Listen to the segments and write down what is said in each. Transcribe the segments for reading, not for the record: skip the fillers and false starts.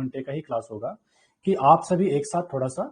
घंटे का ही क्लास होगा कि आप सभी एक साथ थोड़ा सा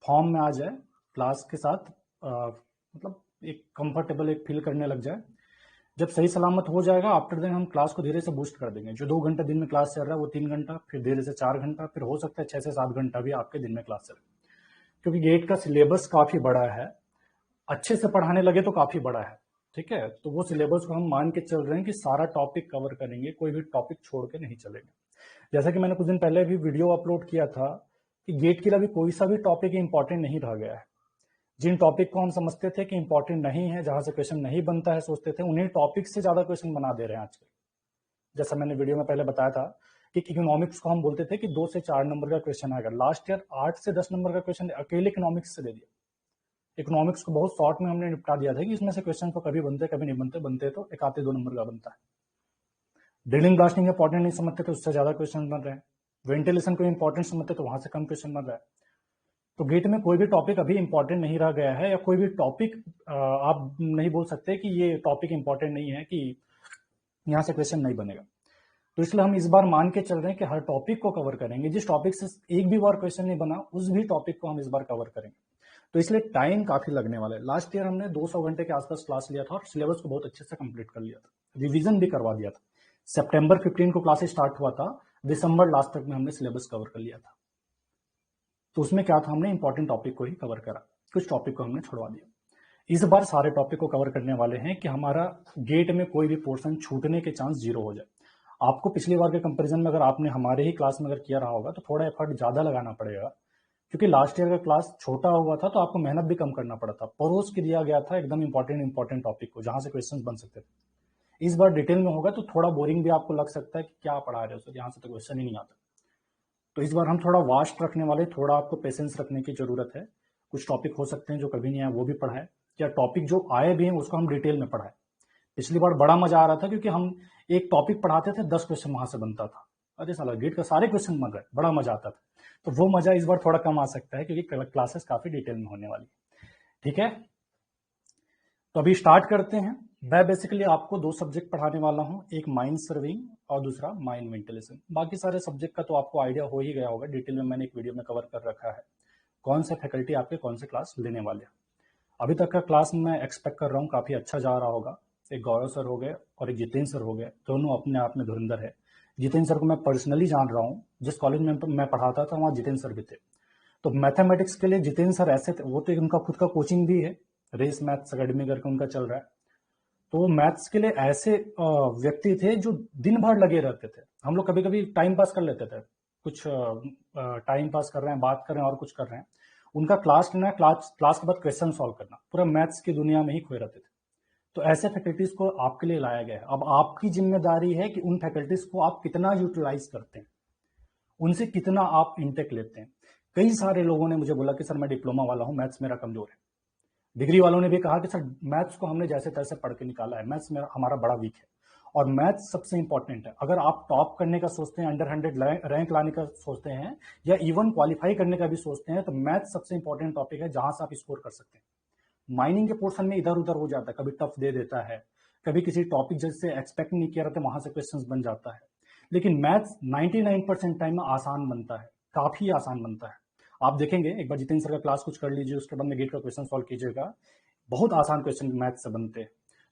फॉर्म में आ जाए, क्लास के साथ मतलब एक कंफर्टेबल एक फील करने लग जाए। जब सही सलामत हो जाएगा आफ्टर देन हम क्लास को धीरे से बूस्ट कर देंगे। जो 2 घंटे दिन में क्लास चल रहा है वो 3 घंटा, फिर धीरे से 4 घंटा, फिर हो सकता है 6 से 7 घंटा भी आपके दिन में क्लास चले, क्योंकि गेट का सिलेबस काफी बड़ा है। अच्छे से पढ़ाने लगे तो काफी बड़ा है, ठीक है। तो वो सिलेबस को हम मान के चल रहे हैं कि सारा टॉपिक कवर करेंगे, कोई भी टॉपिक छोड़ के नहीं चलेंगे। जैसा कि मैंने कुछ दिन पहले भी वीडियो अपलोड किया था कि गेट के लिए अभी कोई सा भी टॉपिक इंपॉर्टेंट नहीं रह गया है। जिन टॉपिक को हम समझते थे कि इंपॉर्टेंट नहीं है, जहां से क्वेश्चन नहीं बनता है सोचते थे, उन्हीं टॉपिक से ज्यादा क्वेश्चन बना दे रहे हैं आजकल। जैसा मैंने वीडियो में पहले बताया था कि इकोनॉमिक्स को हम बोलते थे कि 2 से 4 नंबर का क्वेश्चन आएगा, लास्ट ईयर 8 से 10 नंबर का क्वेश्चन अकेले इकोनॉमिक्स से दे दिया। इकोनॉमिक्स को बहुत शॉर्ट में हमने निपटा दिया था कि इसमें से क्वेश्चन तो कभी बनते कभी नहीं बनते, बनते तो 1 आधे 2 नंबर का बनता है। ड्रिलिंग ब्लास्टिंग इंपॉर्टेंट नहीं समझते तो उससे ज्यादा क्वेश्चन बन रहे हैं। वेंटिलेशन को इंपॉर्टेंट समझते तो वहां से कम क्वेश्चन बन रहा है। तो गेट में कोई भी टॉपिक अभी इंपॉर्टेंट नहीं रह गया है, या कोई भी टॉपिक आप नहीं बोल सकते कि ये टॉपिक इंपॉर्टेंट नहीं है कि यहाँ से क्वेश्चन नहीं बनेगा। तो इसलिए हम इस बार मान के चल रहे हैं कि हर टॉपिक को कवर करेंगे। जिस टॉपिक से एक भी बार क्वेश्चन नहीं बना उस भी टॉपिक को हम इस बार कवर करेंगे। तो इसलिए टाइम काफी लगने वाला है। लास्ट ईयर हमने 200 घंटे के आसपास क्लास लिया था और सिलेबस को बहुत अच्छे से कंप्लीट कर लिया था, रिवीजन भी करवा दिया था। सितंबर 15 को क्लासेस स्टार्ट हुआ था, दिसंबर लास्ट तक में हमने सिलेबस कवर कर लिया था। तो उसमें क्या था, हमने इंपॉर्टेंट टॉपिक को ही कवर करा, कुछ टॉपिक को हमने छुड़वा दिया। इस बार सारे टॉपिक को कवर करने वाले हैं कि हमारा गेट में कोई भी पोर्शन छूटने के चांस 0 हो जाए। आपको पिछली बार के कंपैरिजन में अगर आपने हमारे ही क्लास में अगर किया रहा होगा तो थोड़ा एफर्ट ज्यादा लगाना पड़ेगा, क्योंकि लास्ट ईयर का क्लास छोटा हुआ था तो आपको मेहनत भी कम करना पड़ा था। परोस के दिया गया था एकदम इंपॉर्टेंट टॉपिक को जहां से क्वेश्चंस बन सकते थे। इस बार डिटेल में होगा तो थोड़ा बोरिंग भी आपको लग सकता है कि क्या पढ़ा रहे हो सर, यहाँ से तो क्वेश्चन ही नहीं आता। तो इस बार हम थोड़ा वास्ट रखने वाले, थोड़ा आपको पेशेंस रखने की जरूरत है। कुछ टॉपिक हो सकते हैं जो कभी नहीं आए वो भी पढ़ाए, या टॉपिक जो आए भी हैं उसको हम डिटेल में पढ़ाए। पिछली बार बड़ा मजा आ रहा था क्योंकि हम एक टॉपिक पढ़ाते थे, 10 क्वेश्चन वहां से बनता था। अरे साला गेट का सारे क्वेश्चन बन रहे, बड़ा मजा आता था। तो वो मजा इस बार थोड़ा कम आ सकता है क्योंकि क्लासेस काफी डिटेल में होने वाली, ठीक है। तो अभी स्टार्ट करते हैं। मैं बेसिकली आपको 2 सब्जेक्ट पढ़ाने वाला हूं, एक माइन सर्विंग और दूसरा माइन वेंटिलेशन। बाकी सारे सब्जेक्ट का तो आपको आइडिया हो ही गया होगा, डिटेल में मैंने एक वीडियो में कवर कर रखा है कौन से फैकल्टी आपके कौन से क्लास लेने वाले हैं। अभी तक का क्लास मैं एक्सपेक्ट कर रहा हूँ काफी अच्छा जा रहा होगा। एक गौरव सर हो गए और एक जितेंद्र सर हो गए, दोनों अपने आप में धुरंधर है। जितेंद्र सर को मैं पर्सनली जान रहा हूँ, जिस कॉलेज में मैं पढ़ाता था वहाँ जितेंद्र सर भी थे। तो मैथमेटिक्स के लिए जितेंद्र सर ऐसे थे, वो तो उनका खुद का कोचिंग भी है, रेस मैथ्स अकेडमी करके उनका चल रहा है। तो वो मैथ्स के लिए ऐसे व्यक्ति थे जो दिन भर लगे रहते थे। हम लोग कभी कभी टाइम पास कर लेते थे, कुछ टाइम पास कर रहे हैं, बात कर रहे हैं और कुछ कर रहे हैं। उनका क्लास लेना, क्लास के बाद क्वेश्चन सॉल्व करना, पूरा मैथ्स की दुनिया में ही खोए रहते थे। तो ऐसे फैकल्टीज को आपके लिए लाया गया है। अब आपकी जिम्मेदारी है कि उन फैकल्टीज को आप कितना यूटिलाइज करते हैं, उनसे कितना आप इंटेक लेते हैं। कई सारे लोगों ने मुझे बोला कि सर मैं डिप्लोमा वाला हूं, मैथ्स मेरा कमजोर है। डिग्री वालों ने भी कहा कि सर मैथ्स को हमने जैसे तैसे पढ़ के निकाला है, मैथ्स मेरा हमारा बड़ा वीक है। और मैथ्स सबसे इंपॉर्टेंट है। अगर आप टॉप करने का सोचते हैं, अंडर 100 रैंक लाने का सोचते हैं, या इवन क्वालिफाई करने का भी सोचते हैं, तो मैथ्स सबसे इंपॉर्टेंट टॉपिक है जहां से आप स्कोर कर सकते हैं। माइनिंग के पोर्शन में इधर उधर हो जाता है, कभी टफ दे देता है, कभी किसी टॉपिक जैसे एक्सपेक्ट नहीं किया रहता वहां से क्वेश्चंस बन जाता है। लेकिन मैथ्स 99% टाइम में आसान बनता है, काफी आसान बनता है। आप देखेंगे, एक बार जितेंद्र सर का क्लास कुछ कर लीजिए, उसके बाद में गेट का क्वेश्चन सॉल्व कीजिएगा, बहुत आसान क्वेश्चन मैथ्स से बनते हैं।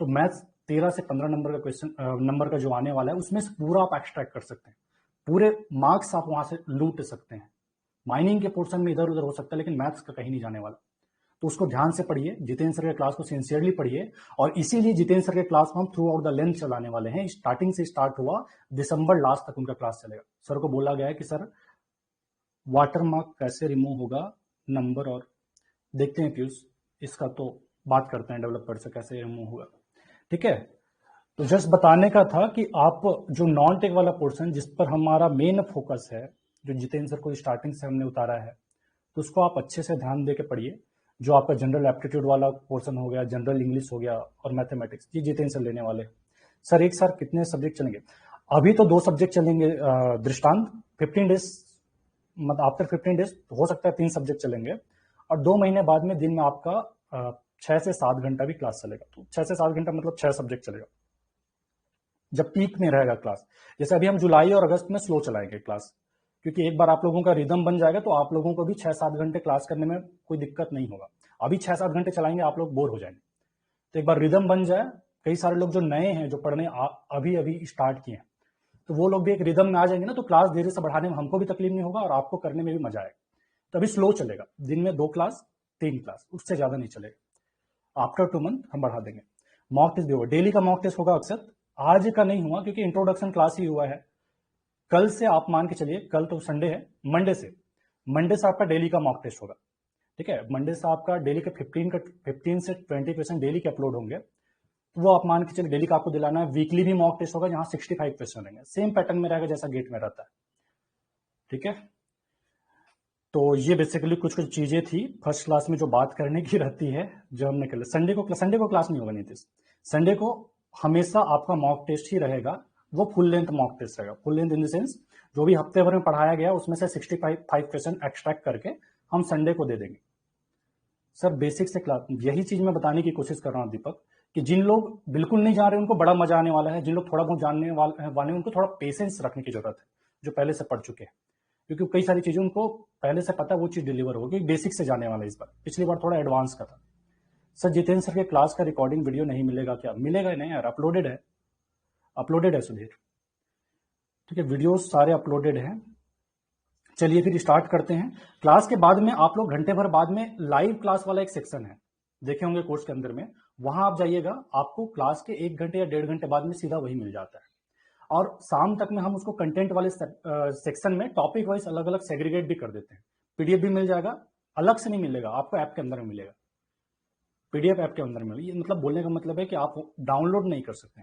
तो मैथ्स 13 से 15 नंबर का क्वेश्चन नंबर का जो आने वाला है उसमें से पूरा आप एक्सट्रैक्ट कर सकते हैं, पूरे मार्क्स आप वहां से लूट सकते हैं। माइनिंग के पोर्शन में इधर उधर हो सकता है लेकिन मैथ्स का कहीं नहीं जाने वाला। तो उसको ध्यान से पढ़िए, जितेंद्र सर के क्लास को सिंसियरली पढ़िए। और इसीलिए जितेंद्र सर के क्लास को हम थ्रू आउट द लेंथ चलाने वाले हैं। स्टार्टिंग से स्टार्ट हुआ, दिसंबर लास्ट तक उनका क्लास चलेगा। सर को बोला गया है कि सर वाटर मार्क कैसे रिमूव होगा, नंबर, और देखते हैं पीयूष इसका तो बात करते हैं डेवलपर से कैसे रिमूव होगा, ठीक है। तो जस्ट बताने का था कि आप जो नॉन टेक वाला पोर्शन जिस पर हमारा मेन फोकस है, जो जितेंद्र सर को स्टार्टिंग से हमने उतारा है, तो उसको आप अच्छे से ध्यान दे के पढ़िए। जो आपका जनरल एप्टीट्यूड वाला पोर्शन हो गया, जनरल इंग्लिश हो गया और मैथमेटिक्स, ये जितेंद्र सर लेने वाले। सर एक साथ कितने सब्जेक्ट चलेंगे? अभी तो 2 सब्जेक्ट चलेंगे, दृष्टांत 15 डेज, मतलब आफ्टर 15 डेज हो सकता है 3 सब्जेक्ट चलेंगे। और 2 महीने बाद में दिन में आपका 6 से 7 घंटा भी क्लास चलेगा। तो 6 से 7 घंटा मतलब 6 सब्जेक्ट चलेगा। जब पीक में रहेगा क्लास। जैसे अभी हम जुलाई और अगस्त में स्लो चलाएंगे क्लास, क्योंकि एक बार आप लोगों का रिदम बन जाएगा तो आप लोगों को भी 6-7 घंटे क्लास करने में कोई दिक्कत नहीं होगा। अभी 6-7 घंटे चलाएंगे आप लोग बोर हो जाएंगे। तो एक बार रिदम बन जाए, कई सारे लोग जो नए हैं, जो पढ़ने अभी अभी स्टार्ट किए हैं, तो वो लोग भी एक रिदम में आ जाएंगे ना, तो क्लास धीरे से बढ़ाने में हमको भी तकलीफ नहीं होगा और आपको करने में भी मजा आएगा। तो अभी स्लो चलेगा, दिन में 2 क्लास 3 क्लास, उससे ज्यादा नहीं चलेगा। आफ्टर 2 मंथ हम बढ़ा देंगे। मॉक टेस्ट भी होगा, डेली का मॉक टेस्ट होगा अक्सर। आज का नहीं हुआ क्योंकि इंट्रोडक्शन क्लास ही हुआ है। कल से आप मान के चलिए, कल तो संडे है, मंडे से आपका डेली का मॉक टेस्ट होगा। ठीक है, मंडे से आपका डेली के 15 से 20% डेली के अपलोड होंगे। तो वो आप मान के चलिए डेली का आपको दिलाना है। वीकली भी मॉक टेस्ट होगा जहां 65 क्वेश्चन रहेंगे, सेम पैटर्न में रहेगा जैसा गेट में रहता है। ठीक है, तो ये बेसिकली कुछ कुछ चीजें थी फर्स्ट क्लास में जो बात करने की रहती है, जो हमने कर। संडे को क्लास नहीं होगा नीतीश। संडे को हमेशा आपका मॉक टेस्ट ही रहेगा। वो फुल लेंथ मॉक टेस्ट रहेगा। Full length in the sense जो भी हफ्ते भर में पढ़ाया गया उसमें से 65 क्वेश्चन एक्सट्रैक्ट करके हम संडे को दे देंगे। सर बेसिक से क्लास, यही चीज मैं बताने की कोशिश कर रहा हूँ दीपक, कि जिन लोग बिल्कुल नहीं जा रहे उनको बड़ा मजा आने वाला है। जिन लोग थोड़ा बहुत जानने वाले उनको थोड़ा पेशेंस रखने की जरूरत है, जो पहले से पढ़ चुके हैं, क्योंकि कई सारी चीजें उनको पहले से पता है, वो चीज डिलीवर होगी। बेसिक से जाने वाला है इस बार, पिछली बार थोड़ा एडवांस का था। सर जितेंद्र सर के क्लास का रिकॉर्डिंग वीडियो नहीं मिलेगा क्या? मिलेगा नहीं यार, अपलोडेड है सुधीर। ठीक है, वीडियो सारे अपलोडेड हैं। चलिए फिर स्टार्ट करते हैं। क्लास के बाद में आप लोग घंटे भर बाद में लाइव क्लास वाला एक सेक्शन है, देखे होंगे कोर्स के अंदर में, वहां आप जाइएगा। आपको क्लास के 1 घंटे या 1.5 घंटे बाद में सीधा वही मिल जाता है। और शाम तक में हम उसको कंटेंट वाले सेक्शन में टॉपिक वाइज अलग अलग सेग्रीगेट भी कर देते हैं। पीडीएफ भी मिल जाएगा, अलग से नहीं मिलेगा आपको, ऐप के अंदर में मिलेगा। पीडीएफ ऐप के अंदर मिलेगा। ये मतलब बोलने का मतलब है कि आप डाउनलोड नहीं कर सकते,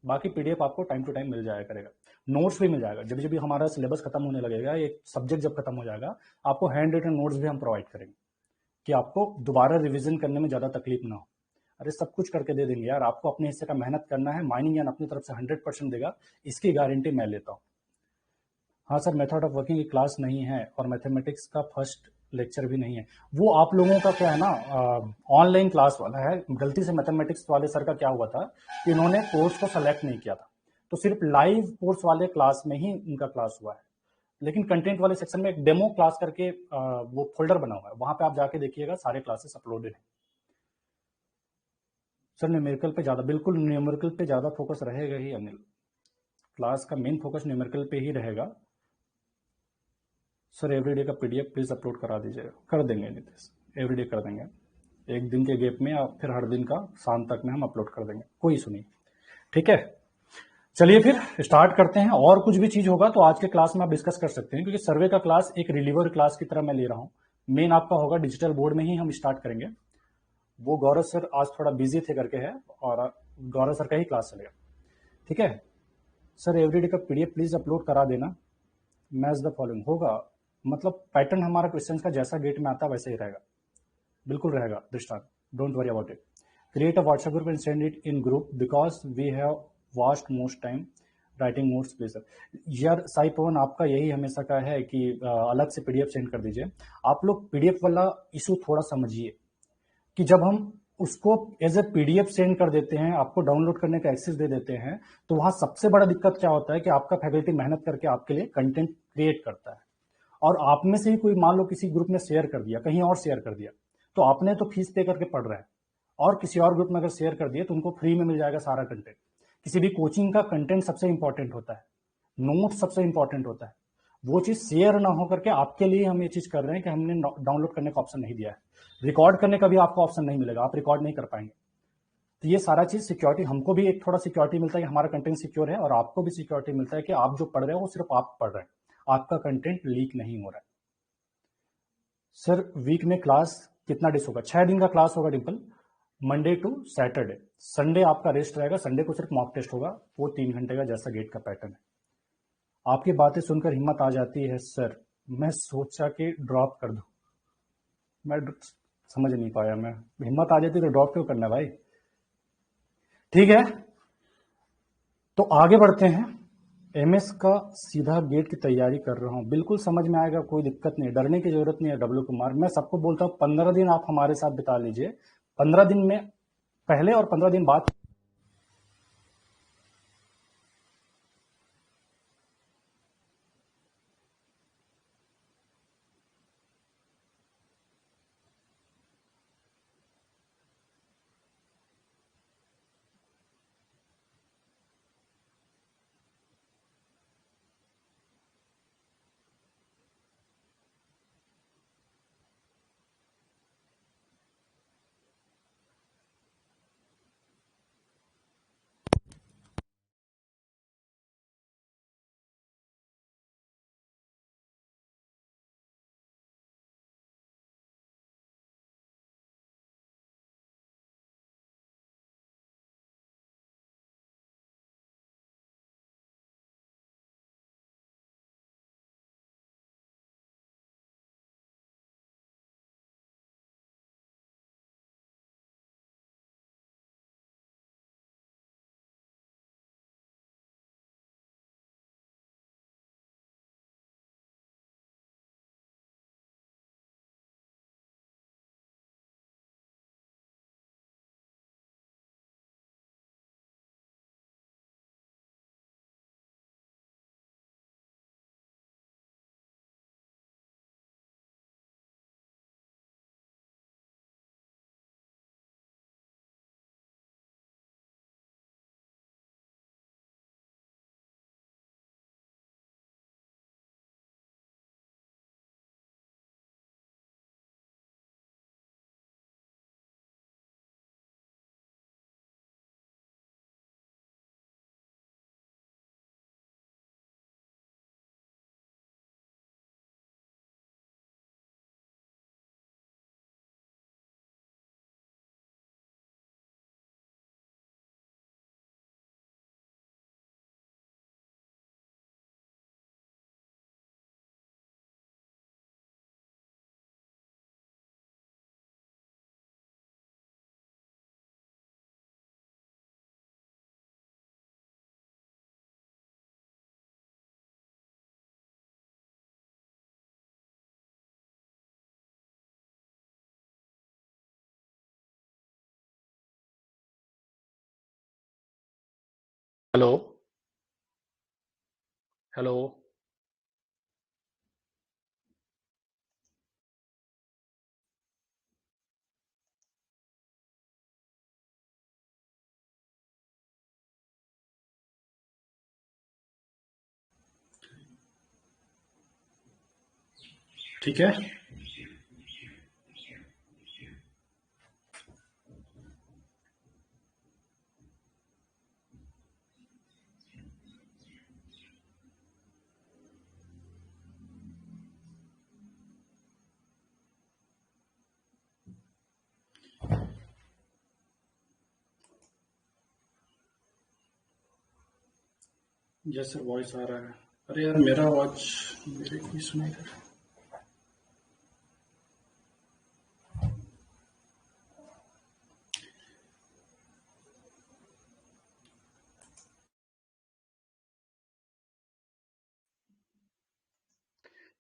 बाकी पीडीएफ आपको टाइम टू टाइम मिल जाया करेगा। नोट्स भी मिल जाएगा। जब जब हमारा सिलेबस खत्म होने लगेगा, एक सब्जेक्ट जब खत्म हो जाएगा, आपको हैंड रिटन नोट्स भी हम प्रोवाइड करेंगे कि आपको दोबारा रिवीजन करने में ज्यादा तकलीफ ना हो। अरे सब कुछ करके दे देंगे यार, आपको अपने हिस्से का मेहनत करना है। माइनिंग यान अपनी तरफ से 100% देगा, इसकी गारंटी मैं लेता हूँ। हाँ सर, मेथड ऑफ वर्किंग की क्लास नहीं है और मैथमेटिक्स का फर्स्ट लेक्चर भी नहीं है। वो आप लोगों का क्या है ना, ऑनलाइन क्लास वाला है। गलती से मैथमेटिक्स वाले सर का क्या हुआ था कि उन्होंने कोर्स को सेलेक्ट नहीं किया था, तो सिर्फ लाइव कोर्स वाले क्लास में ही उनका क्लास हुआ है। लेकिन कंटेंट वाले सेक्शन में एक डेमो क्लास करके वो फोल्डर बना हुआ है, वहां पे आप जाके देखिएगा, सारे क्लासेस अपलोडेड है। सर न्यूमेरिकल पे ज्यादा, बिल्कुल न्यूमेरिकल पे ज्यादा फोकस रहेगा ही अनिल। क्लास का मेन फोकस न्यूमेरिकल पे ही रहेगा। सर एवरीडे का पीडीएफ प्लीज अपलोड करा दीजिएगा। कर देंगे नीतीश, एवरीडे कर देंगे, एक दिन के गैप में या फिर हर दिन का शाम तक में हम अपलोड कर देंगे, कोई इशू नहीं। ठीक है, चलिए फिर स्टार्ट करते हैं। और कुछ भी चीज होगा तो आज के क्लास में आप डिस्कस कर सकते हैं, क्योंकि सर्वे का क्लास एक रिलीवर क्लास की तरह मैं ले रहा हूँ। मेन आपका होगा डिजिटल बोर्ड में ही हम स्टार्ट करेंगे। वो गौरव सर आज थोड़ा बिजी थे करके है, और गौरव सर का ही क्लास चलेगा। ठीक है सर, एवरीडे का पीडीएफ प्लीज अपलोड करा देना। मैच द फॉलोइंग होगा, मतलब पैटर्न हमारा क्वेश्चन का जैसा गेट में आता है वैसे ही रहेगा, बिल्कुल रहेगा Drishtant, don't worry about it. Create a WhatsApp group and send it in group because we have waste most time writing notes please. यार साई पवन, आपका यही हमेशा का है कि अलग से पीडीएफ सेंड कर दीजिए। आप लोग पीडीएफ वाला इशू थोड़ा समझिए कि जब हम उसको एज ए पीडीएफ सेंड कर देते हैं, आपको डाउनलोड करने का एक्सेस दे देते हैं, तो वहां सबसे बड़ा दिक्कत क्या होता है कि आपका फैकल्टी मेहनत करके आपके लिए कंटेंट क्रिएट करता है, और आप में से ही कोई मान लो किसी ग्रुप में शेयर कर दिया, कहीं और शेयर कर दिया, तो आपने तो फीस पे करके पढ़ रहे हैं, और किसी और ग्रुप में अगर शेयर कर दिए तो उनको फ्री में मिल जाएगा सारा कंटेंट। किसी भी कोचिंग का कंटेंट सबसे इंपॉर्टेंट होता है, नोट सबसे इंपॉर्टेंट होता है। वो चीज शेयर ना हो करके आपके लिए हम ये चीज कर रहे हैं कि हमने डाउनलोड करने का ऑप्शन नहीं दिया है, रिकॉर्ड करने का भी आपको ऑप्शन नहीं मिलेगा, आप रिकॉर्ड नहीं कर पाएंगे। तो ये सारा चीज सिक्योरिटी, हमको भी एक थोड़ा सिक्योरिटी मिलता है कि हमारा कंटेंट सिक्योर है, और आपको भी सिक्योरिटी मिलता है कि आप जो पढ़ रहे हो वो सिर्फ आप पढ़ रहे हैं, आपका कंटेंट लीक नहीं हो रहा है। सर वीक में क्लास कितना डेज होगा? 6 दिन का क्लास होगा Dimple, Monday to Saturday. Sunday आपका रेस्ट रहेगा, संडे को सिर्फ मॉक टेस्ट होगा, वो 3 घंटे का जैसा गेट का पैटर्न है। आपकी बातें सुनकर हिम्मत आ जाती है सर, मैं सोचा कि ड्रॉप कर दूं। मैं समझ नहीं पाया, मैं हिम्मत आ जाती तो ड्रॉप क्यों करना भाई। ठीक है, तो आगे बढ़ते हैं। एमएस का सीधा गेट की तैयारी कर रहा हूं, बिल्कुल समझ में आएगा, कोई दिक्कत नहीं, डरने की जरूरत नहीं है। डब्लू कुमार, मैं सबको बोलता हूं 15 दिन आप हमारे साथ बिता लीजिए। 15 दिन में पहले और 15 दिन बाद हेलो। हेलो। ठीक है। यस सर, वॉइस आ रहा है। अरे यार, मेरा आवाज मेरे को ही सुनाई दे रहा है।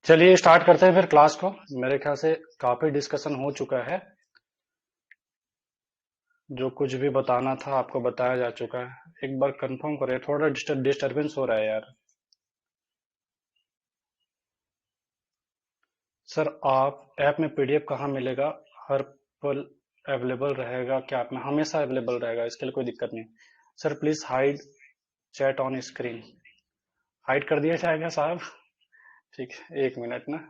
चलिए स्टार्ट करते हैं फिर क्लास को। मेरे ख्याल से काफी डिस्कशन हो चुका है। जो कुछ भी बताना था आपको बताया जा चुका है। एक बार कंफर्म करें, थोड़ा डिस्टरबेंस हो रहा है यार। सर, आप ऐप में पीडीएफ कहाँ मिलेगा? हर पल अवेलेबल रहेगा क्या? ऐप में हमेशा अवेलेबल रहेगा, इसके लिए कोई दिक्कत नहीं। Sir please hide chat on screen. Hide कर दिया जाएगा साहब। ठीक है, एक मिनट ना।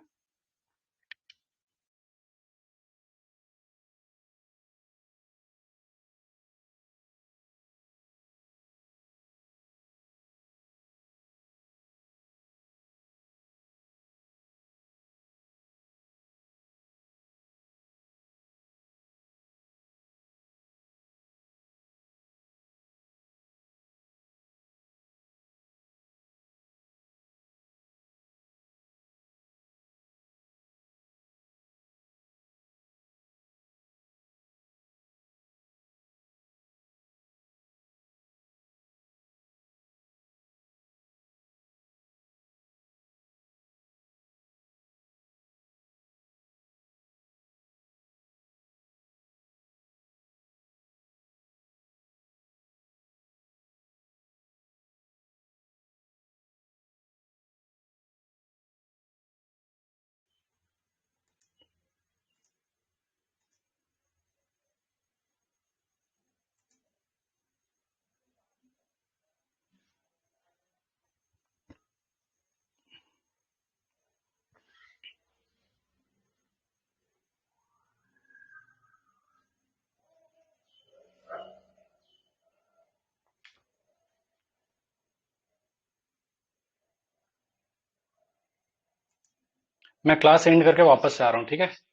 मैं क्लास एंड करके वापस से आ रहा हूँ, ठीक है।